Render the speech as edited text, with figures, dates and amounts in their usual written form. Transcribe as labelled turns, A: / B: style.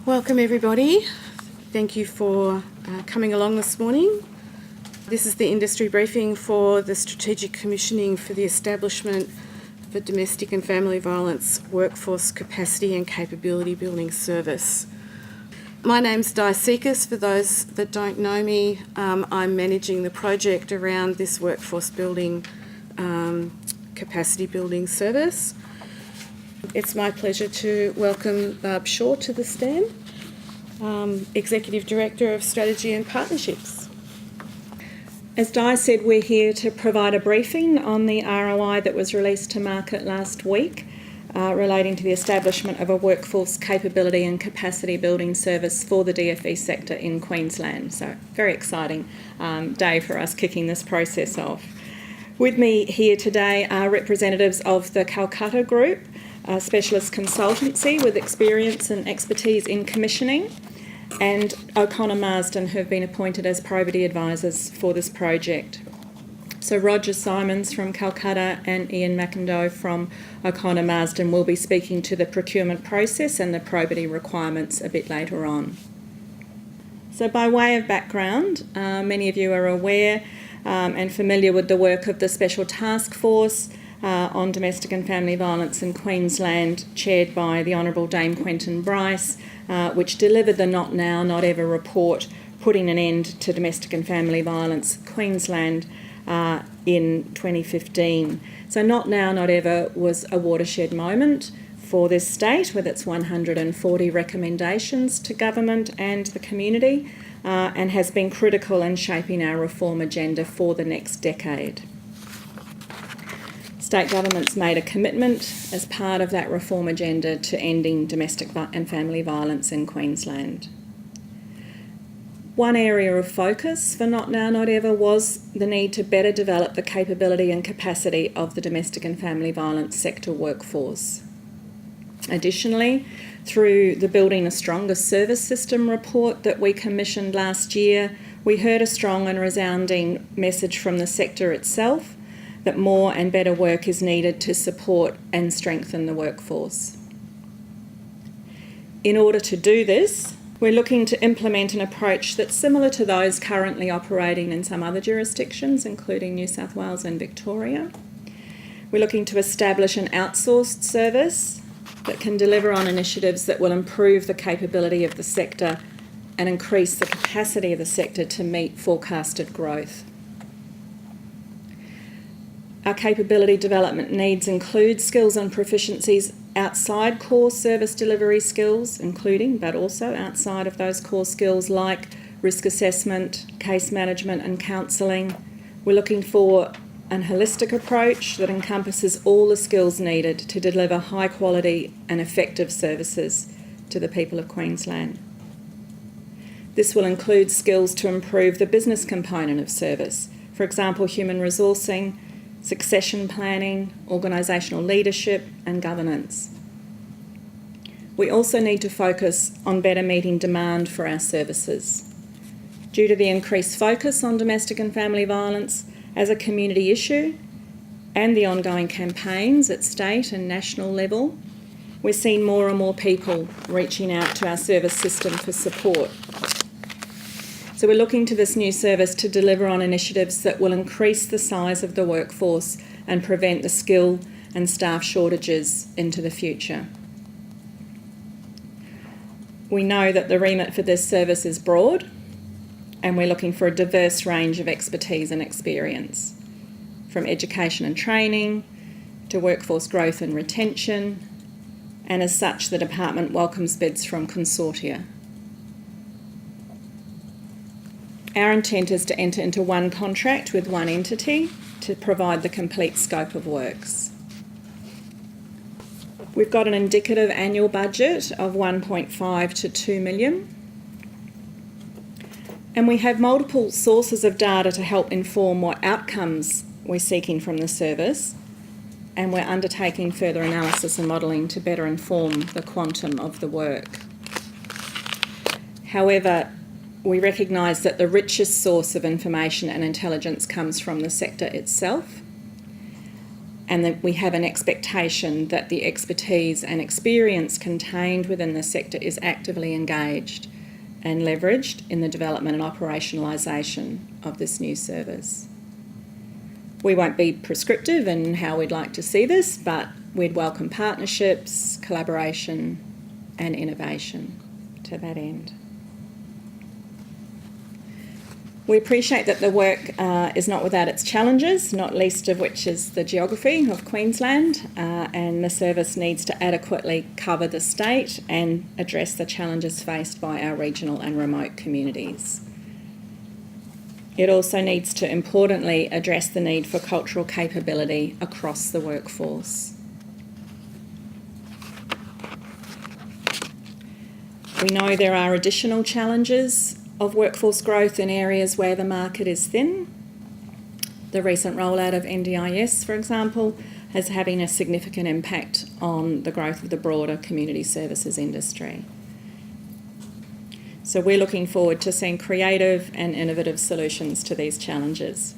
A: Welcome everybody. Thank you for coming along this morning. This is the industry briefing for the strategic commissioning for the establishment of a domestic and family violence workforce capacity and capability building service. My name's Di Sekas. For those that don't know me, I'm managing the project around this workforce building capacity building service. It's my pleasure to welcome Barb Shaw to the stand, Executive Director of Strategy and Partnerships.
B: As Di said, we're here to provide a briefing on the ROI that was released to market last week relating to the establishment of a workforce capability and capacity building service for the DFE sector in Queensland. So very exciting day for us kicking this process off. With me here today are representatives of the Calcutta Group, a specialist consultancy with experience and expertise in commissioning, and O'Connor Marsden, who have been appointed as probity advisors for this project. So Roger Simons from Calcutta and Ian McIndoe from O'Connor Marsden will be speaking to the procurement process and the probity requirements a bit later on. So by way of background, many of you are aware and familiar with the work of the Special Task Force on Domestic and Family Violence in Queensland, chaired by the Honourable Dame Quentin Bryce, which delivered the Not Now, Not Ever report, putting an end to domestic and family violence Queensland in 2015. So Not Now, Not Ever was a watershed moment for this state with its 140 recommendations to government and the community, and has been critical in shaping our reform agenda for the next decade. State governments made a commitment as part of that reform agenda to ending domestic and family violence in Queensland. One area of focus for Not Now, Not Ever was the need to better develop the capability and capacity of the domestic and family violence sector workforce. Additionally, through the Building a Stronger Service System report that we commissioned last year, we heard a strong and resounding message from the sector itself that more and better work is needed to support and strengthen the workforce. In order to do this, we're looking to implement an approach that's similar to those currently operating in some other jurisdictions, including New South Wales and Victoria. We're looking to establish an outsourced service that can deliver on initiatives that will improve the capability of the sector and increase the capacity of the sector to meet forecasted growth. Our capability development needs include skills and proficiencies outside core service delivery skills, including but also outside of those core skills like risk assessment, case management and counselling. We're looking for a holistic approach that encompasses all the skills needed to deliver high quality and effective services to the people of Queensland. This will include skills to improve the business component of service, for example, human resourcing, succession planning, organisational leadership and governance. We also need to focus on better meeting demand for our services. Due to the increased focus on domestic and family violence as a community issue and the ongoing campaigns at state and national level, we're seeing more and more people reaching out to our service system for support. So we're looking to this new service to deliver on initiatives that will increase the size of the workforce and prevent the skill and staff shortages into the future. We know that the remit for this service is broad, and we're looking for a diverse range of expertise and experience, from education and training to workforce growth and retention, and as such the department welcomes bids from consortia. Our intent is to enter into one contract with one entity to provide the complete scope of works. We've got an indicative annual budget of 1.5 to 2 million. And we have multiple sources of data to help inform what outcomes we're seeking from the service, and we're undertaking further analysis and modelling to better inform the quantum of the work. However, we recognise that the richest source of information and intelligence comes from the sector itself, and that we have an expectation that the expertise and experience contained within the sector is actively engaged and leveraged in the development and operationalisation of this new service. We won't be prescriptive in how we'd like to see this, but we'd welcome partnerships, collaboration and innovation to that end. We appreciate that the work is not without its challenges, not least of which is the geography of Queensland, and the service needs to adequately cover the state and address the challenges faced by our regional and remote communities. It also needs to importantly address the need for cultural capability across the workforce. We know there are additional challenges of workforce growth in areas where the market is thin. The recent rollout of NDIS, for example, is having a significant impact on the growth of the broader community services industry. So we're looking forward to seeing creative and innovative solutions to these challenges.